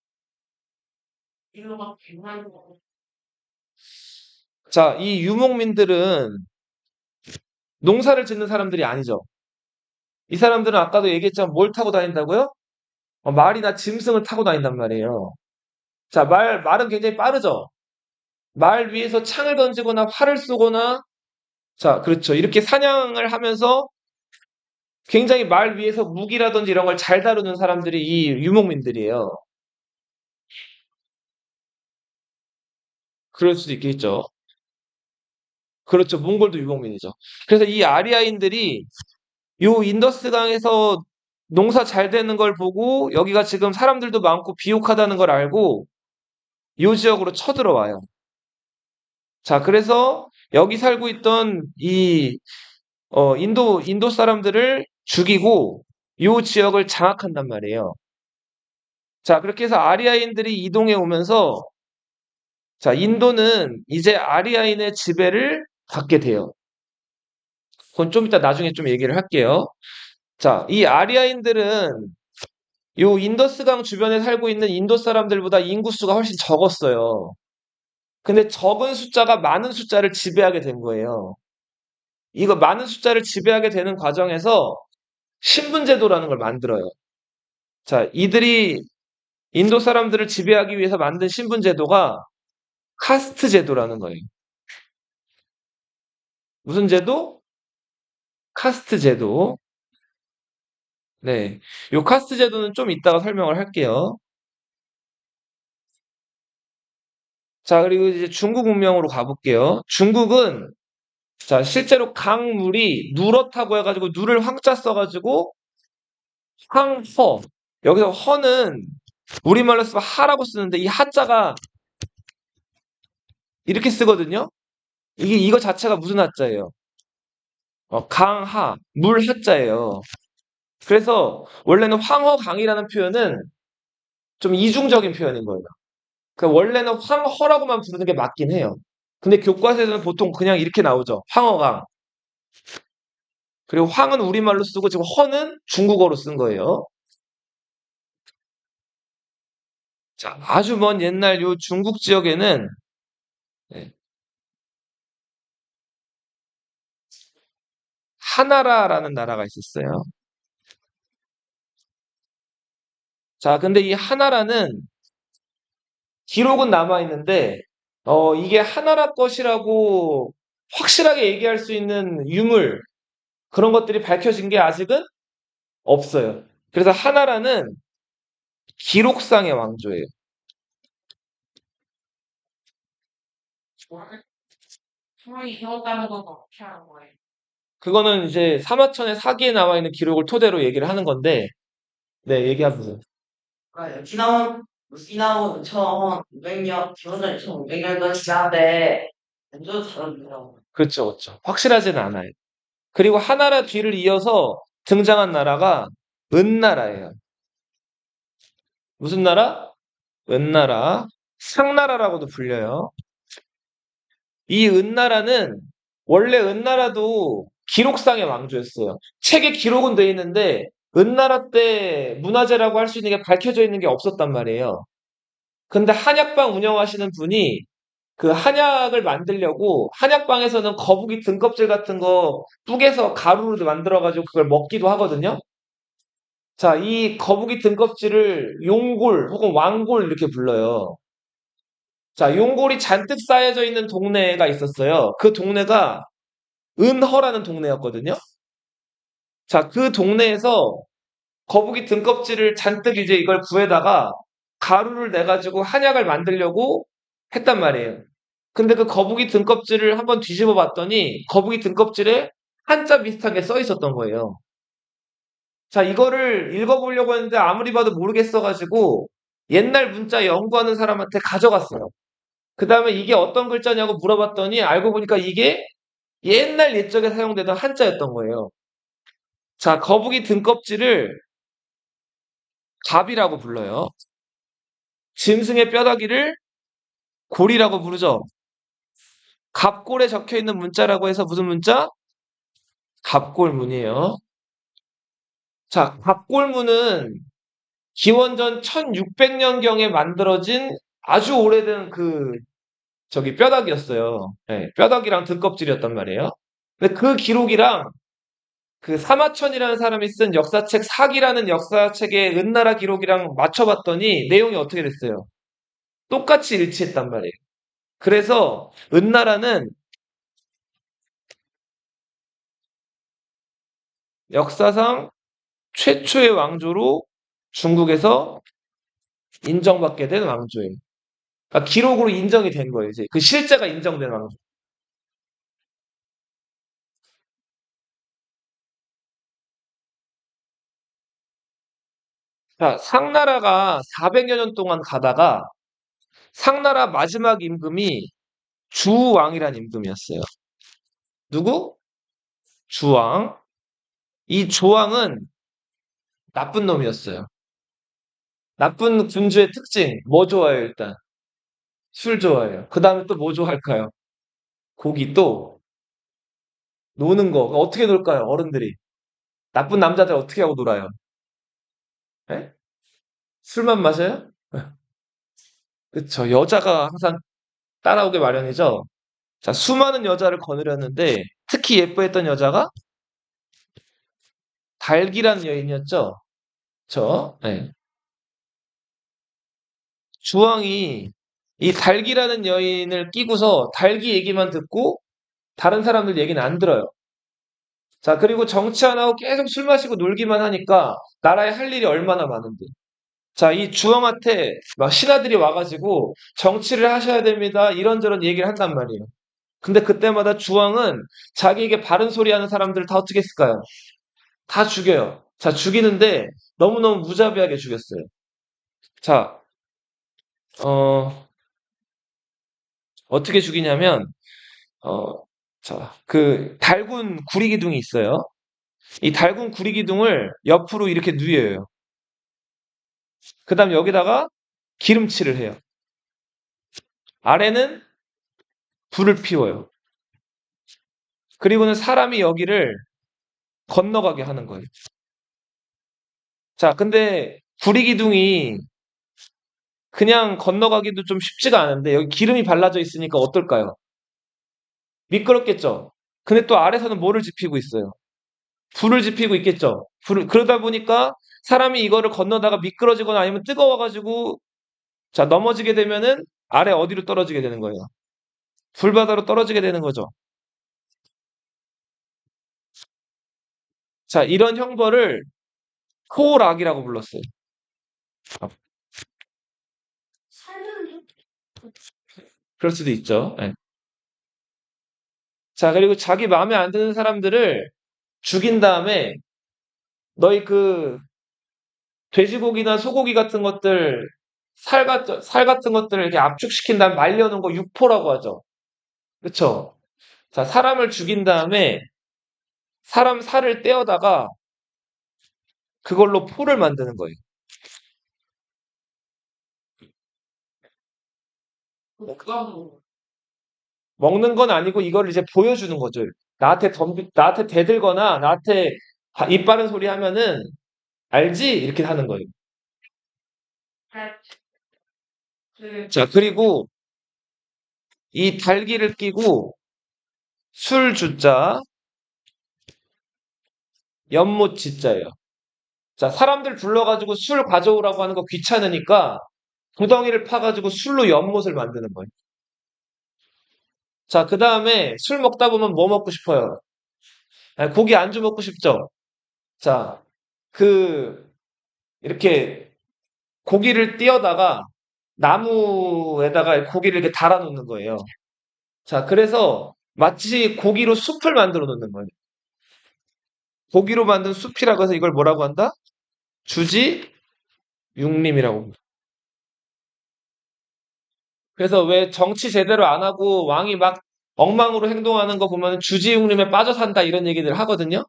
일로 막 백만 거. 자, 이 유목민들은 농사를 짓는 사람들이 아니죠. 이 사람들은 아까도 얘기했지만 뭘 타고 다닌다고요? 말이나 짐승을 타고 다닌단 말이에요. 자, 말은 굉장히 빠르죠. 말 위에서 창을 던지거나 활을 쏘거나, 자, 그렇죠. 이렇게 사냥을 하면서 굉장히 말 위에서 무기라든지 이런 걸 잘 다루는 사람들이 이 유목민들이에요. 그럴 수도 있겠죠. 그렇죠. 몽골도 유목민이죠. 그래서 이 아리아인들이 요 인더스강에서 농사 잘 되는 걸 보고 여기가 지금 사람들도 많고 비옥하다는 걸 알고 요 지역으로 쳐들어와요. 자, 그래서 여기 살고 있던 이 인도 사람들을 죽이고 요 지역을 장악한단 말이에요. 자, 그렇게 해서 아리아인들이 이동해 오면서 자, 인도는 이제 아리아인의 지배를 받게 돼요. 그건 좀 이따 나중에 좀 얘기를 할게요. 자, 이 아리아인들은 요 인더스강 주변에 살고 있는 인도 사람들보다 인구수가 훨씬 적었어요. 근데 적은 숫자가 많은 숫자를 지배하게 된 거예요. 이거 많은 숫자를 지배하게 되는 과정에서 신분제도라는 걸 만들어요. 자, 이들이 인도 사람들을 지배하기 위해서 만든 신분제도가 카스트 제도라는 거예요. 무슨 제도? 카스트 제도. 네. 요 카스트 제도는 좀 이따가 설명을 할게요. 자, 그리고 이제 중국 문명으로 가볼게요. 중국은 자, 실제로 강물이 누렇다고 해가지고 누를 황자 써가지고 황허. 여기서 허는 우리말로 쓰면 하라고 쓰는데 이 하자가 이렇게 쓰거든요. 이거 자체가 무슨 하자예요? 강하, 물 하자예요. 그래서 원래는 황허강이라는 표현은 좀 이중적인 표현인 거예요. 그러니까 원래는 황허라고만 부르는 게 맞긴 해요. 근데 교과서에서는 보통 그냥 이렇게 나오죠. 황허강. 그리고 황은 우리말로 쓰고 지금 허는 중국어로 쓴 거예요. 자, 아주 먼 옛날 요 중국 지역에는 네, 하나라라는 나라가 있었어요. 자, 근데 이 하나라는 기록은 남아 있는데 이게 하나라 것이라고 확실하게 얘기할 수 있는 유물 그런 것들이 밝혀진 게 아직은 없어요. 그래서 하나라는 기록상의 왕조예요. 소위 배웠다는 건 어떻게 하는 거예요? 그거는 이제 사마천의 사기에 나와 있는 기록을 토대로 얘기를 하는 건데, 네, 얘기해보세요. 그러니까 시나몬 1500년, 기원전 1500년도 시작인데 완전 다릅니다. 그렇죠, 그렇죠. 확실하지는 않아요. 그리고 하나라 뒤를 이어서 등장한 나라가 은나라예요. 무슨 나라? 은나라. 상나라라고도 불려요. 이 은나라는 원래 은나라도 기록상의 왕조였어요. 책에 기록은 돼 있는데 은나라 때 문화재라고 할 수 있는 게 밝혀져 있는 게 없었단 말이에요. 근데 한약방 운영하시는 분이 그 한약을 만들려고 한약방에서는 거북이 등껍질 같은 거 뿌개서 가루로 만들어가지고 그걸 먹기도 하거든요. 자, 이 거북이 등껍질을 용골 혹은 왕골 이렇게 불러요. 자, 용골이 잔뜩 쌓여져 있는 동네가 있었어요. 그 동네가 은허라는 동네였거든요. 자, 그 동네에서 거북이 등껍질을 잔뜩 이제 이걸 구해다가 가루를 내가지고 한약을 만들려고 했단 말이에요. 근데 그 거북이 등껍질을 한번 뒤집어 봤더니 거북이 등껍질에 한자 비슷하게 써 있었던 거예요. 자, 이거를 읽어보려고 했는데 아무리 봐도 모르겠어가지고 옛날 문자 연구하는 사람한테 가져갔어요. 그 다음에 이게 어떤 글자냐고 물어봤더니 알고 보니까 이게 옛날 옛적에 사용되던 한자였던 거예요. 자, 거북이 등껍질을 갑이라고 불러요. 짐승의 뼈다귀를 골이라고 부르죠. 갑골에 적혀 있는 문자라고 해서 무슨 문자? 갑골문이에요. 자, 갑골문은 기원전 1600년경에 만들어진 아주 오래된 저기 뼈다귀였어요. 네, 뼈다귀랑 등껍질이었단 말이에요. 근데 그 기록이랑 그 사마천이라는 사람이 쓴 역사책 사기라는 역사책의 은나라 기록이랑 맞춰봤더니 내용이 어떻게 됐어요? 똑같이 일치했단 말이에요. 그래서 은나라는 역사상 최초의 왕조로 중국에서 인정받게 된 왕조예요. 그러니까 기록으로 인정이 된 거예요. 이제 그 실제가 인정된 왕조. 자, 상나라가 400여 년 동안 가다가 상나라 마지막 임금이 주왕이란 임금이었어요. 누구? 주왕. 이 조왕은 나쁜 놈이었어요. 나쁜 군주의 특징, 뭐 좋아해요, 일단? 술 좋아해요. 그 다음에 또 뭐 좋아할까요? 고기 또, 노는 거. 어떻게 놀까요, 어른들이? 나쁜 남자들 어떻게 하고 놀아요? 예? 술만 마셔요? 그쵸. 여자가 항상 따라오게 마련이죠. 자, 수많은 여자를 거느렸는데, 특히 예뻐했던 여자가 달기란 여인이었죠. 네. 주왕이 이 달기라는 여인을 끼고서 달기 얘기만 듣고 다른 사람들 얘기는 안 들어요. 자, 그리고 정치 안 하고 계속 술 마시고 놀기만 하니까 나라에 할 일이 얼마나 많은데. 자, 이 주왕한테 막 신하들이 와가지고 정치를 하셔야 됩니다. 이런저런 얘기를 한단 말이에요. 근데 그때마다 주왕은 자기에게 바른 소리 하는 사람들을 다 어떻게 했을까요? 다 죽여요. 자, 죽이는데 너무너무 무자비하게 죽였어요. 자, 어, 어떻게 죽이냐면, 어, 자, 그 달군 구리기둥이 있어요. 이 달군 구리기둥을 옆으로 이렇게 누여요. 그 다음 여기다가 기름칠을 해요. 아래는 불을 피워요. 그리고는 사람이 여기를 건너가게 하는 거예요. 자, 근데 구리기둥이 그냥 건너가기도 좀 쉽지가 않은데 여기 기름이 발라져 있으니까 어떨까요? 미끄럽겠죠? 근데 또 아래서는 뭐를 지피고 있어요? 불을 지피고 있겠죠? 그러다 보니까 사람이 이거를 건너다가 미끄러지거나 아니면 뜨거워가지고 자, 넘어지게 되면은 아래 어디로 떨어지게 되는 거예요? 불바다로 떨어지게 되는 거죠. 자, 이런 형벌을 포락이라고 불렀어요. 살면 그럴 수도 있죠. 예. 자, 그리고 자기 마음에 안 드는 사람들을 죽인 다음에 너희 그 돼지고기나 소고기 같은 것들 살 같은 것들을 이렇게 압축시킨 다음에 말려놓은 거 육포라고 하죠. 그쵸? 자, 사람을 죽인 다음에 사람 살을 떼어다가 그걸로 포를 만드는 거예요. 그거 먹는 건 아니고 이걸 이제 보여주는 거죠. 나한테 대들거나 나한테 입 바른 소리 하면은 알지? 이렇게 하는 거예요. 그 자, 그리고 이 달기를 끼고 술 주자, 연못 지자예요. 자, 사람들 불러가지고 술 가져오라고 하는 거 귀찮으니까 구덩이를 파가지고 술로 연못을 만드는 거예요. 자, 그 다음에 술 먹다 보면 뭐 먹고 싶어요? 고기 안주 먹고 싶죠? 자, 그, 이렇게 고기를 띄어다가 나무에다가 고기를 이렇게 달아놓는 거예요. 자, 그래서 마치 고기로 숲을 만들어 놓는 거예요. 고기로 만든 숲이라고 해서 이걸 뭐라고 한다? 주지 육림이라고 합니다. 그래서 왜 정치 제대로 안 하고 왕이 막 엉망으로 행동하는 거 보면 주지육림에 빠져 산다 이런 얘기들 하거든요.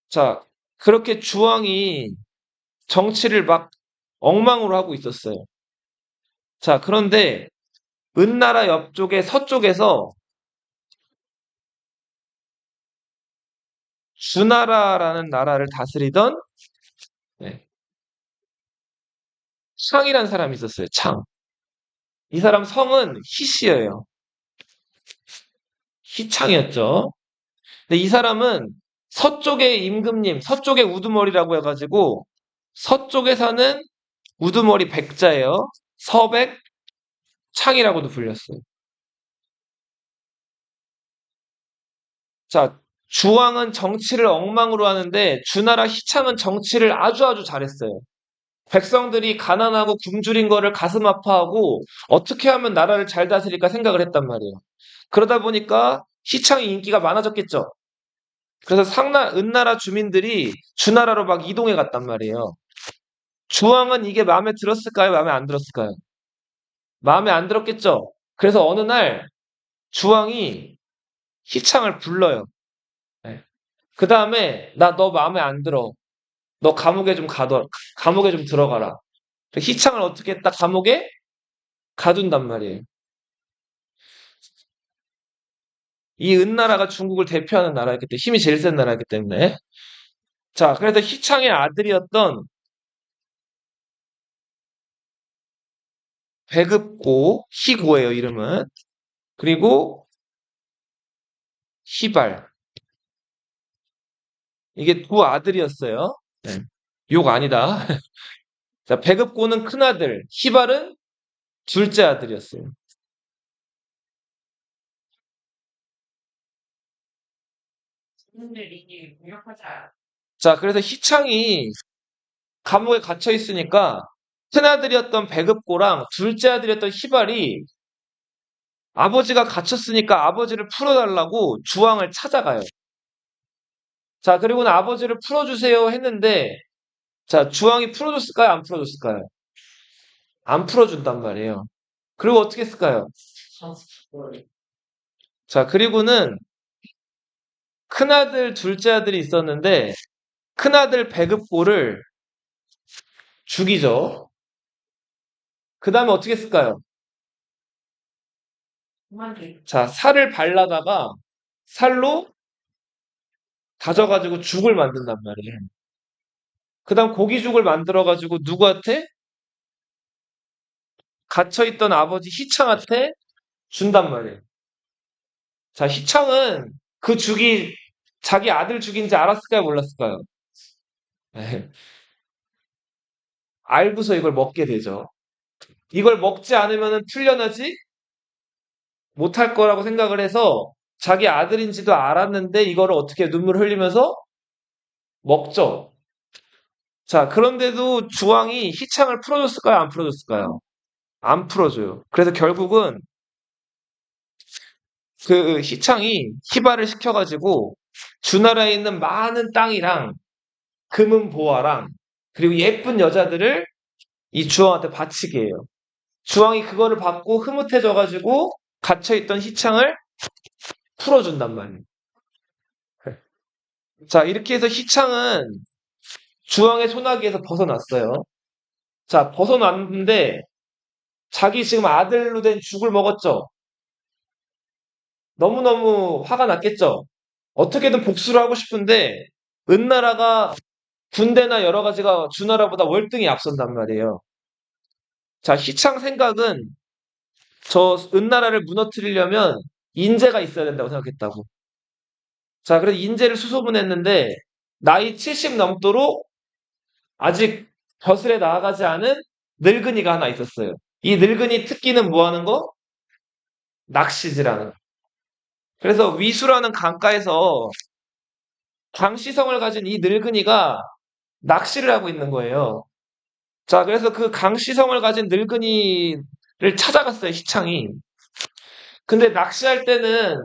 자, 그렇게 주왕이 정치를 막 엉망으로 하고 있었어요. 자, 그런데 은나라 옆쪽에 서쪽에서 주나라라는 나라를 다스리던 네, 창이라는 사람이 있었어요. 창. 이 사람 성은 희씨예요. 희창이었죠. 근데 이 사람은 서쪽의 임금님, 서쪽의 우두머리라고 해가지고 서쪽에 사는 우두머리 백자예요. 서백 창이라고도 불렸어요. 자, 주왕은 정치를 엉망으로 하는데 주나라 희창은 정치를 아주 잘했어요. 백성들이 가난하고 굶주린 거를 가슴 아파하고 어떻게 하면 나라를 잘 다스릴까 생각을 했단 말이에요. 그러다 보니까 희창이 인기가 많아졌겠죠. 그래서 은나라 주민들이 주나라로 막 이동해 갔단 말이에요. 주왕은 이게 마음에 들었을까요? 마음에 안 들었을까요? 마음에 안 들었겠죠. 그래서 어느 날 주왕이 희창을 불러요. 그 다음에 나 너 마음에 안 들어. 너 감옥에 좀 들어가라. 희창을 어떻게 했다? 감옥에 가둔단 말이에요. 이 은나라가 중국을 대표하는 나라였기 때문에 힘이 제일 센 나라였기 때문에. 자, 그래서 희창의 아들이었던 배급고, 희고예요, 이름은. 그리고 희발. 이게 두 아들이었어요. 네. 욕 아니다. 자, 배급고는 큰아들, 희발은 둘째 아들이었어요. 국민들이 공격하자. 자, 그래서 희창이 감옥에 갇혀 있으니까 큰아들이었던 배급고랑 둘째 아들이었던 희발이 아버지가 갇혔으니까 아버지를 풀어달라고 주왕을 찾아가요. 자, 그리고는 아버지를 풀어주세요 했는데, 자, 주왕이 풀어줬을까요? 안 풀어줬을까요? 안 풀어준단 말이에요. 그리고 어떻게 했을까요? 자, 그리고는 큰아들, 둘째 아들이 있었는데, 큰아들 배급고를 죽이죠. 그 다음에 어떻게 했을까요? 그만들. 자, 살을 발라다가 살로 다져가지고 죽을 만든단 말이에요. 그 다음 고기죽을 만들어가지고 누구한테? 갇혀있던 아버지 희창한테 준단 말이에요. 자, 희창은 그 죽이 자기 아들 죽인지 알았을까요? 몰랐을까요? 네. 알고서 이걸 먹게 되죠. 이걸 먹지 않으면 풀려나지 못할 거라고 생각을 해서 자기 아들인지도 알았는데 이거를 어떻게 눈물 흘리면서 먹죠. 자, 그런데도 주왕이 희창을 풀어줬을까요? 안 풀어줬을까요? 안 풀어줘요. 그래서 결국은 그 희창이 희발을 시켜가지고 주나라에 있는 많은 땅이랑 금은 보화랑 그리고 예쁜 여자들을 이 주왕한테 바치게 해요. 주왕이 그거를 받고 흐뭇해져가지고 갇혀있던 희창을 풀어준단 말이에요. 자, 이렇게 해서 희창은 주왕의 소나기에서 벗어났어요. 자, 벗어났는데 자기 지금 아들로 된 죽을 먹었죠. 너무너무 화가 났겠죠. 어떻게든 복수를 하고 싶은데 은나라가 군대나 여러 가지가 주나라보다 월등히 앞선단 말이에요. 자, 희창 생각은 저 은나라를 무너뜨리려면 인재가 있어야 된다고 생각했다고. 자, 그래서 인재를 수소문했는데 나이 70 넘도록 아직 벼슬에 나아가지 않은 늙은이가 하나 있었어요. 이 늙은이 특기는 뭐 하는 거? 낚시질하는 거. 그래서 위수라는 강가에서 강시성을 가진 이 늙은이가 낚시를 하고 있는 거예요. 자, 그래서 그 강시성을 가진 늙은이를 찾아갔어요, 희창이. 근데 낚시할 때는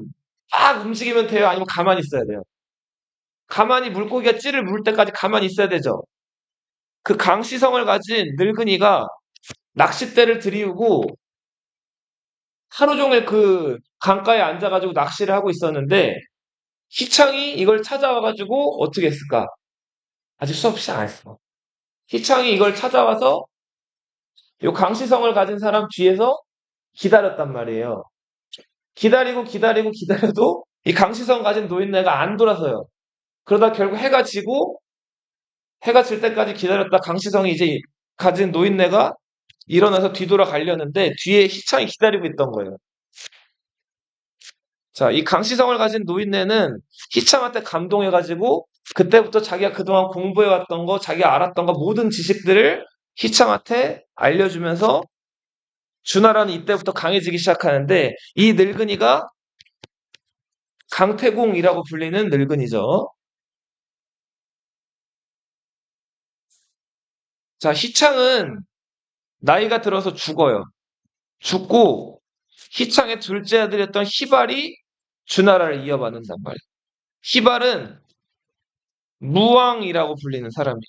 막 움직이면 돼요? 아니면 가만히 있어야 돼요? 가만히 물고기가 찌를 물 때까지 가만히 있어야 되죠. 그 강시성을 가진 늙은이가 낚싯대를 들이우고 하루 종일 그 강가에 앉아가지고 낚시를 하고 있었는데 희창이 이걸 찾아와가지고 어떻게 했을까? 아직 수업 시작 안 했어. 희창이 이걸 찾아와서 요 강시성을 가진 사람 뒤에서 기다렸단 말이에요. 기다려도 이 강시성 가진 노인네가 안 돌아서요. 그러다 결국 해가 지고 해가 질 때까지 기다렸다 강시성이 이제 가진 노인네가 일어나서 뒤돌아 가려는데 뒤에 희창이 기다리고 있던 거예요. 자, 이 강시성을 가진 노인네는 희창한테 감동해가지고 그때부터 자기가 그동안 공부해왔던 거, 자기가 알았던 거 모든 지식들을 희창한테 알려주면서 주나라는 이때부터 강해지기 시작하는데 이 늙은이가 강태공이라고 불리는 늙은이죠. 자, 희창은 나이가 들어서 죽어요. 죽고 희창의 둘째 아들이었던 희발이 주나라를 이어받는단 말이에요. 희발은 무왕이라고 불리는 사람이에요.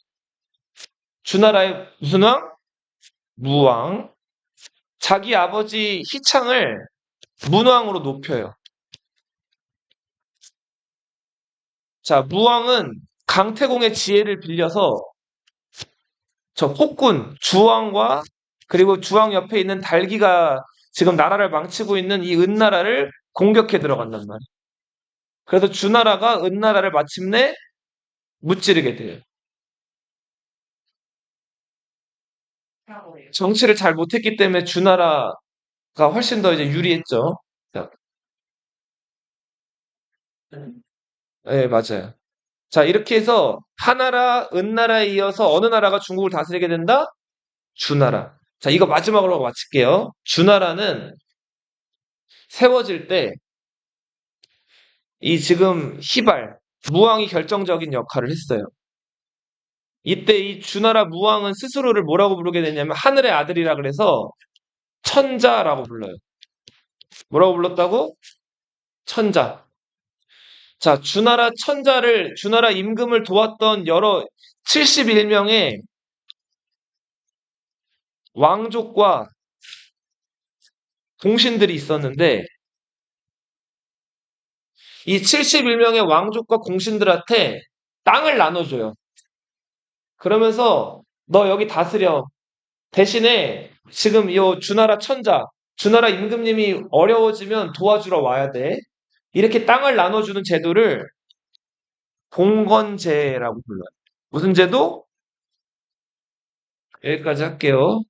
주나라의 무슨 왕? 무왕. 자기 아버지 희창을 문왕으로 높여요. 자, 무왕은 강태공의 지혜를 빌려서 저 폭군 주왕과 그리고 주왕 옆에 있는 달기가 지금 나라를 망치고 있는 이 은나라를 공격해 들어간단 말이에요. 그래서 주나라가 은나라를 마침내 무찌르게 돼요. 정치를 잘 못했기 때문에 주나라가 훨씬 더 이제 유리했죠. 자, 네, 맞아요. 자, 이렇게 해서 하나라, 은나라에 이어서 어느 나라가 중국을 다스리게 된다? 주나라. 자, 이거 마지막으로 마칠게요. 주나라는 세워질 때 이 지금 희발, 무왕이 결정적인 역할을 했어요. 이때 이 주나라 무왕은 스스로를 뭐라고 부르게 되냐면 하늘의 아들이라 그래서 천자라고 불러요. 뭐라고 불렀다고? 천자. 자, 주나라 임금을 도왔던 여러 71명의 왕족과 공신들이 있었는데 이 71명의 왕족과 공신들한테 땅을 나눠줘요. 그러면서 너 여기 다스려. 대신에 지금 이 주나라 천자, 주나라 임금님이 어려워지면 도와주러 와야 돼. 이렇게 땅을 나눠주는 제도를 봉건제라고 불러요. 무슨 제도? 여기까지 할게요.